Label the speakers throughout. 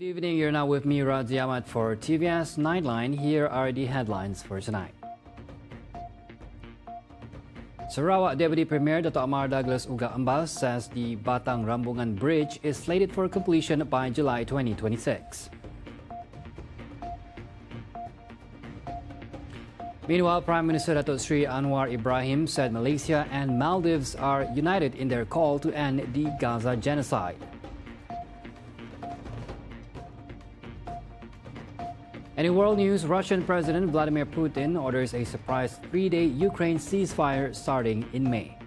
Speaker 1: Good evening, you're now with me, Radzi Ahmad, for TVS Nightline. Here are the headlines for tonight. Sarawak Deputy Premier Dr. Amar Douglas Uga Ambas says the Batang Rambungan Bridge is slated for completion by July 2026. Meanwhile, Prime Minister Datuk Sri Anwar Ibrahim said Malaysia and Maldives are united in their call to end the GAZA genocide. And in world news, Russian President Vladimir Putin orders a surprise 3-day Ukraine ceasefire starting in May.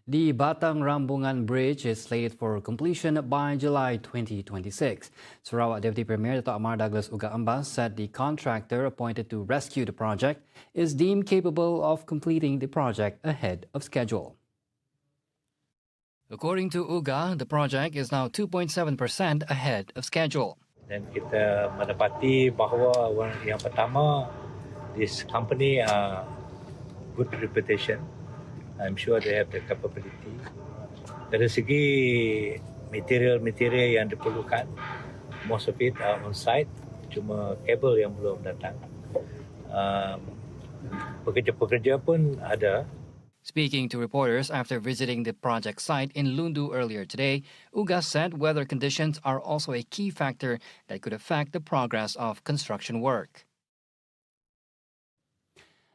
Speaker 1: The Batang Rambungan Bridge is slated for completion by July 2026. Sarawak Deputy Premier Dr. Amar Douglas Uga Ambas said the contractor appointed to rescue the project is deemed capable of completing the project ahead of schedule. According to Uga, the project is now 2.7% ahead of schedule.
Speaker 2: Dan kita mendapati bahawa yang pertama, this company good reputation. I'm sure they have the capability. Dari segi material yang diperlukan, most of it are on site, cuma kabel yang belum datang. Pekerja-pekerja pun ada.
Speaker 1: Speaking to reporters after visiting the project site in Lundu earlier today, Uga said weather conditions are also a key factor that could affect the progress of construction work.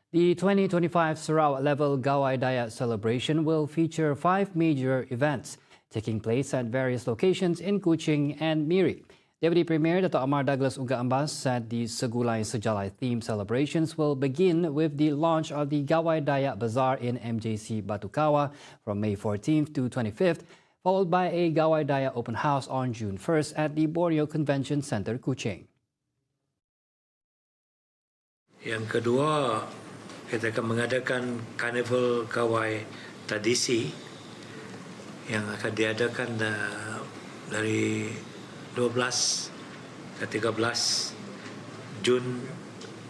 Speaker 1: The 2025 Sarawak-level Gawa Daya celebration will feature 5 major events taking place at various locations in Kuching and Miri. Deputy Premier Dr. Amar Douglas Uga Ambas said the Segulai Sejalai theme celebrations will begin with the launch of the Gawa Daya Bazaar in MJC Batukawa from May 14th to 25th, followed by a Gawa Daya open house on June 1st at the Borneo Convention Center, Kuching.
Speaker 2: Yang kedua, kita akan mengadakan karnival kawai tradisi yang akan diadakan dari 12 ke 13 Jun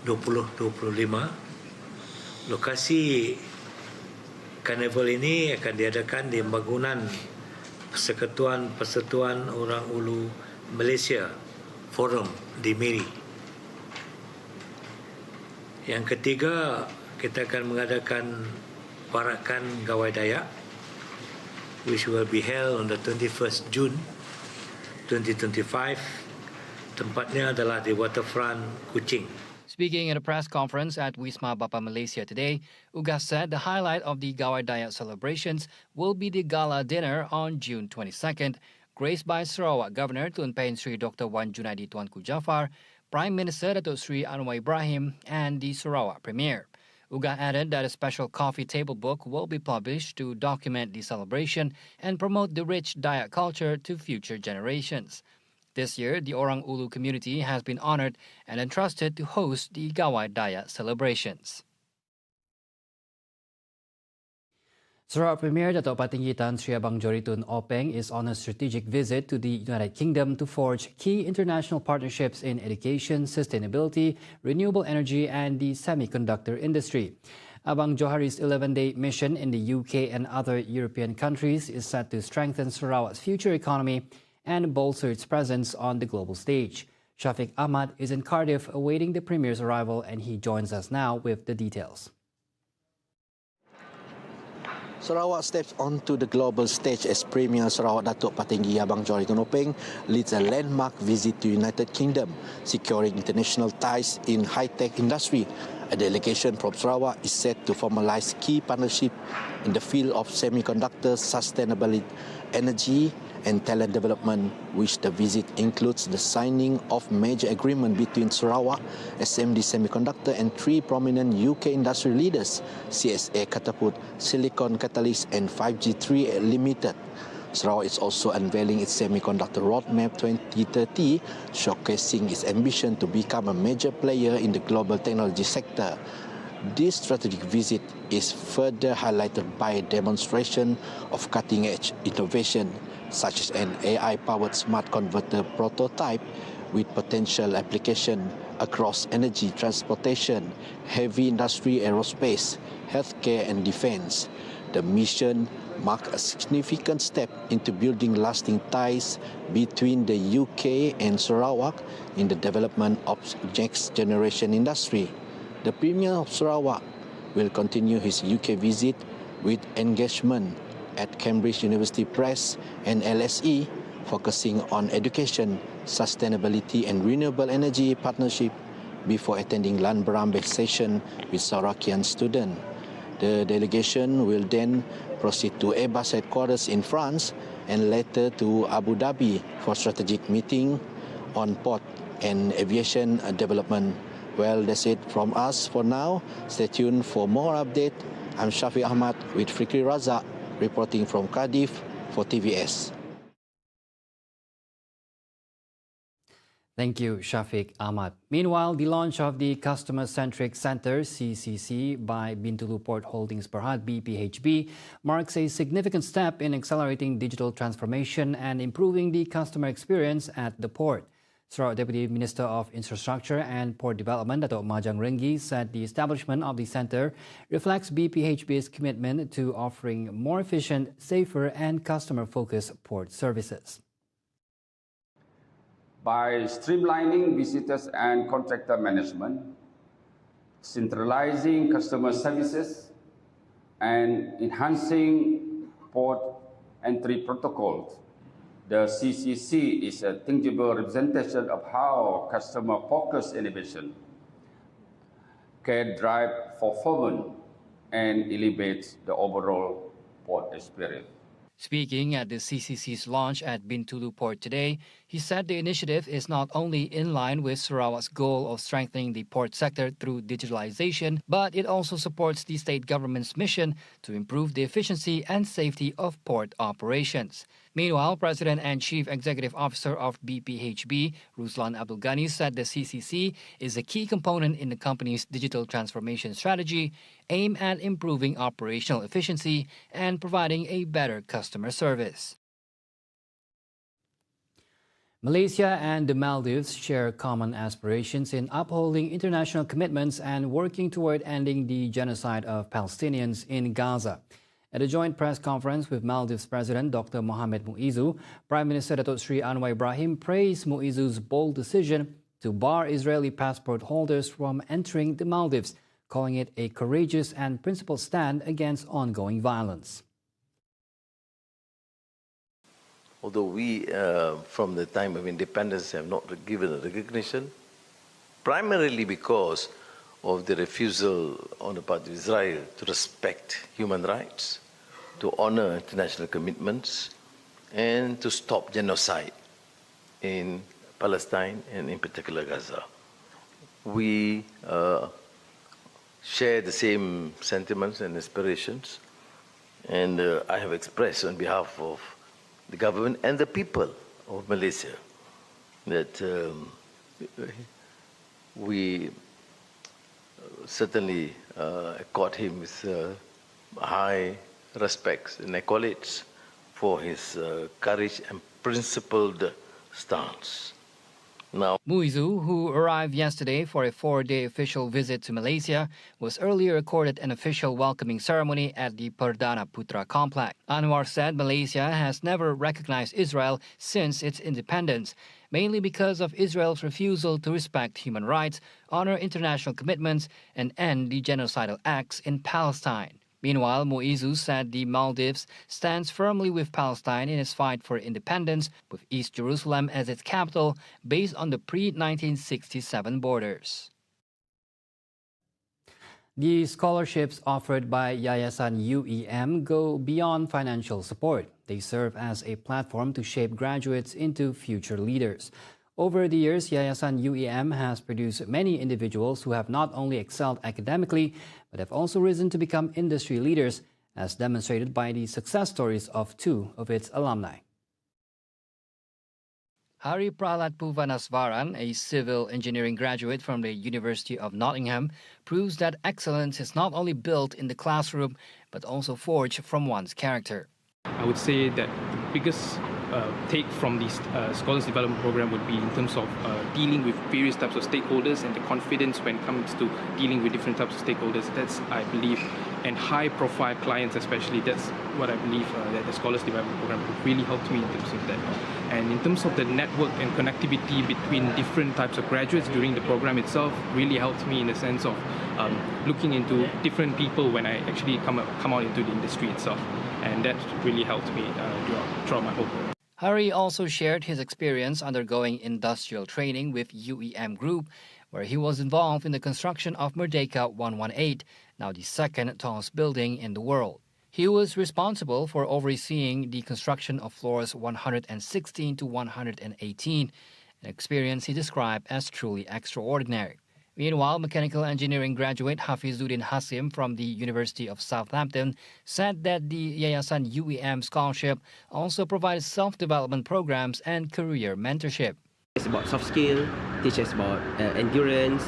Speaker 2: 2025. Lokasi karnival ini akan diadakan di bangunan Persekutuan Orang Ulu Malaysia Forum di Miri. Yang ketiga, kita akan mengadakan parakan Gawai Dayak, which will be held on the 21st June 2025. Tempatnya adalah di waterfront Kuching.
Speaker 1: Speaking at a press conference at Wisma Bapa Malaysia today, Uga said the highlight of the Gawai Dayak celebrations will be the gala dinner on June 22nd, graced by Sarawak Governor Tun Pehin Sri Dr. Wan Junaidi Tuanku Jaafar, Prime Minister Datuk Sri Anwar Ibrahim, and the Sarawak Premier. Uga added that a special coffee table book will be published to document the celebration and promote the rich Dayak culture to future generations. This year, the Orang Ulu community has been honored and entrusted to host the Gawai Dayak celebrations. Sarawak Premier Dato' Patinggi Tan Sri Abang Joritun Openg is on a strategic visit to the United Kingdom to forge key international partnerships in education, sustainability, renewable energy and the semiconductor industry. Abang Johari's 11-day mission in the UK and other European countries is set to strengthen Sarawak's future economy and bolster its presence on the global stage. Shafiq Ahmad is in Cardiff awaiting the Premier's arrival, and he joins us now with the details.
Speaker 3: Sarawak steps onto the global stage as Premier Sarawak Datuk Patinggi Abang Joritun Openg leads a landmark visit to United Kingdom, securing international ties in high-tech industry. A delegation from Sarawak is set to formalise key partnership in the field of semiconductors, sustainability, energy and talent development, which the visit includes the signing of major agreement between Sarawak, SMD Semiconductor and 3 prominent UK industry leaders, CSA Catapult, Silicon Catalyst and 5G3 Limited. Sarawak is also unveiling its semiconductor roadmap 2030, showcasing its ambition to become a major player in the global technology sector. This strategic visit is further highlighted by a demonstration of cutting-edge innovation, such as an AI-powered smart converter prototype with potential application across energy, transportation, heavy industry, aerospace, healthcare and defense. The mission marked a significant step into building lasting ties between the UK and Sarawak in the development of next generation industry. The Premier of Sarawak will continue his UK visit with engagement at Cambridge University Press and LSE, focusing on education, sustainability and renewable energy partnership before attending Lanbarambe session with Sarakian students. The delegation will then proceed to Airbus headquarters in France and later to Abu Dhabi for strategic meeting on port and aviation development. Well, that's it from us for now. Stay tuned for more update. I'm Shafiq Ahmad with Fikri Razak reporting from Cardiff for TVS.
Speaker 1: Thank you, Shafiq Ahmad. Meanwhile, the launch of the Customer-Centric Center, CCC, by Bintulu Port Holdings Berhad, BPHB, marks a significant step in accelerating digital transformation and improving the customer experience at the port. Sarawak Deputy Minister of Infrastructure and Port Development, Dato' Majang Renggi, said the establishment of the centre reflects BPHB's commitment to offering more efficient, safer and customer-focused port services.
Speaker 4: By streamlining visitors and contractor management, centralizing customer services, and enhancing port entry protocols, the CCC is a tangible representation of how customer-focused innovation can drive performance and elevate the overall port experience.
Speaker 1: Speaking at the CCC's launch at Bintulu Port today, he said the initiative is not only in line with Sarawak's goal of strengthening the port sector through digitalization, but it also supports the state government's mission to improve the efficiency and safety of port operations. Meanwhile, President and Chief Executive Officer of BPHB, Ruslan Abdul Ghani, said the CCC is a key component in the company's digital transformation strategy aimed at improving operational efficiency and providing a better customer service. Malaysia and the Maldives share common aspirations in upholding international commitments and working toward ending the genocide of Palestinians in Gaza. At a joint press conference with Maldives President Dr. Mohamed Muizzu, Prime Minister Datuk Sri Anwar Ibrahim praised Muizzu's bold decision to bar Israeli passport holders from entering the Maldives, calling it a courageous and principled stand against ongoing violence.
Speaker 5: Although we, from the time of independence, have not given a recognition, primarily because of the refusal on the part of Israel to respect human rights, to honor international commitments, and to stop genocide in Palestine and in particular Gaza. We share the same sentiments and aspirations, and I have expressed on behalf of the government and the people of Malaysia that we certainly accord him with high respect and accolades for his courage and principled stance.
Speaker 1: Muizzu, who arrived yesterday for a 4-day official visit to Malaysia, was earlier accorded an official welcoming ceremony at the Perdana Putra complex. Anwar said Malaysia has never recognized Israel since its independence, mainly because of Israel's refusal to respect human rights, honor international commitments, and end the genocidal acts in Palestine. Meanwhile, Muizzu said the Maldives stands firmly with Palestine in its fight for independence, with East Jerusalem as its capital, based on the pre-1967 borders. The scholarships offered by Yayasan UEM go beyond financial support. They serve as a platform to shape graduates into future leaders. Over the years, Yayasan UEM has produced many individuals who have not only excelled academically, but have also risen to become industry leaders, as demonstrated by the success stories of 2 of its alumni. Hari Pralatpuvanasvaran, a civil engineering graduate from the University of Nottingham, proves that excellence is not only built in the classroom, but also forged from one's character.
Speaker 6: I would say that the biggest take from this Scholars Development Program would be in terms of dealing with various types of stakeholders and the confidence when it comes to dealing with different types of stakeholders. That's, I believe, and high-profile clients especially, that's what I believe that the Scholars Development Program really helped me in terms of that. And in terms of the network and connectivity between different types of graduates during the program itself, really helped me in the sense of looking into different people when I actually come out into the industry itself. And that really helped me throughout my whole career.
Speaker 1: Hari also shared his experience undergoing industrial training with UEM Group, where he was involved in the construction of Merdeka 118, now the second tallest building in the world. He was responsible for overseeing the construction of floors 116 to 118, an experience he described as truly extraordinary. Meanwhile, mechanical engineering graduate Hafizuddin Hasim from the University of Southampton said that the Yayasan UEM Scholarship also provides self-development programs and career mentorship.
Speaker 7: It's about soft skill, teaches about endurance,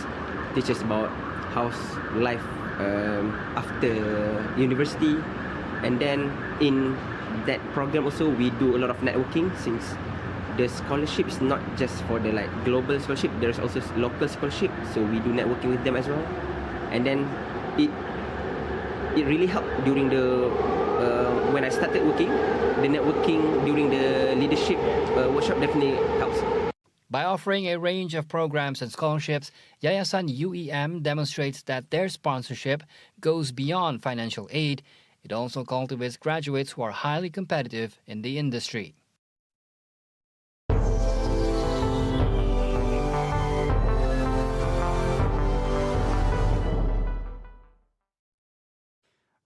Speaker 7: teaches about how's life after university. And then in that program also we do a lot of networking, since the scholarship is not just for the global scholarship, there's also local scholarship, so we do networking with them as well. And then it really helped during the when I started working. The networking during the leadership workshop definitely helps.
Speaker 1: By offering a range of programs and scholarships, Yayasan UEM demonstrates that their sponsorship goes beyond financial aid. It also cultivates graduates who are highly competitive in the industry.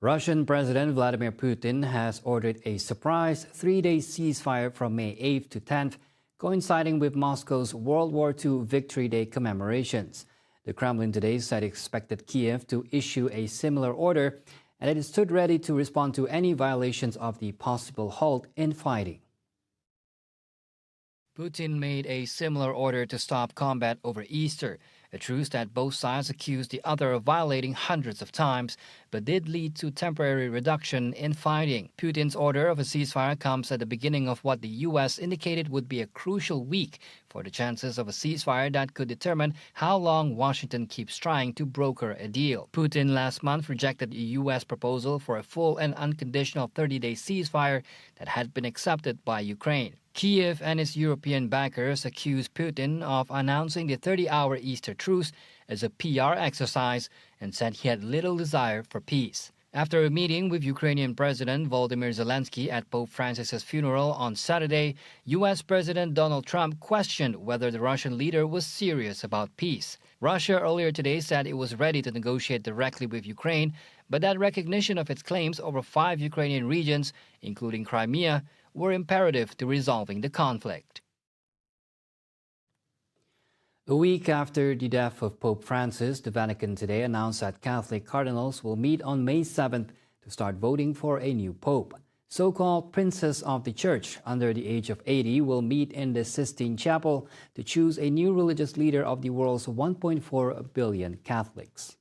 Speaker 1: Russian President Vladimir Putin has ordered a surprise three-day ceasefire from May 8th to 10th, coinciding with Moscow's World War II Victory Day commemorations. The Kremlin today said it expected Kiev to issue a similar order and that it stood ready to respond to any violations of the possible halt in fighting. Putin made a similar order to stop combat over Easter, a truce that both sides accused the other of violating hundreds of times, but did lead to temporary reduction in fighting. Putin's order of a ceasefire comes at the beginning of what the U.S. indicated would be a crucial week for the chances of a ceasefire that could determine how long Washington keeps trying to broker a deal. Putin last month rejected a U.S. proposal for a full and unconditional 30-day ceasefire that had been accepted by Ukraine. Kiev and its European backers accused Putin of announcing the 30-hour Easter truce as a PR exercise and said he had little desire for peace. After a meeting with Ukrainian President Volodymyr Zelensky at Pope Francis's funeral on Saturday, U.S. President Donald Trump questioned whether the Russian leader was serious about peace. Russia earlier today said it was ready to negotiate directly with Ukraine, but that recognition of its claims over 5 Ukrainian regions, including Crimea, were imperative to resolving the conflict. A week after the death of Pope Francis, the Vatican today announced that Catholic cardinals will meet on May 7th to start voting for a new pope. So-called princes of the church under the age of 80 will meet in the Sistine Chapel to choose a new religious leader of the world's 1.4 billion Catholics.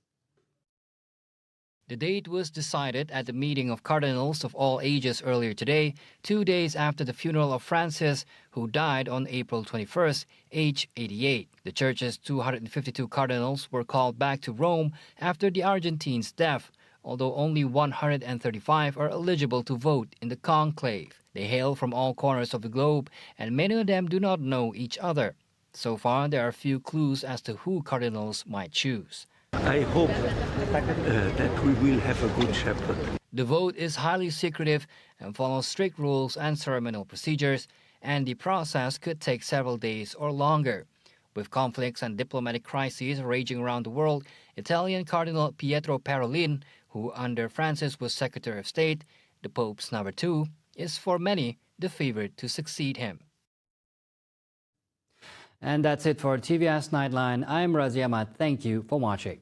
Speaker 1: The date was decided at the meeting of cardinals of all ages earlier today, 2 days after the funeral of Francis, who died on April 21st, age 88. The church's 252 cardinals were called back to Rome after the Argentine's death, although only 135 are eligible to vote in the conclave. They hail from all corners of the globe, and many of them do not know each other. So far, there are few clues as to who cardinals might choose.
Speaker 8: I hope that we will have a good shepherd.
Speaker 1: The vote is highly secretive and follows strict rules and ceremonial procedures, and the process could take several days or longer. With conflicts and diplomatic crises raging around the world, Italian Cardinal Pietro Parolin, who under Francis was Secretary of State, the Pope's number 2, is for many the favorite to succeed him. And that's it for TVS Nightline. I'm Razi Ahmad. Thank you for watching.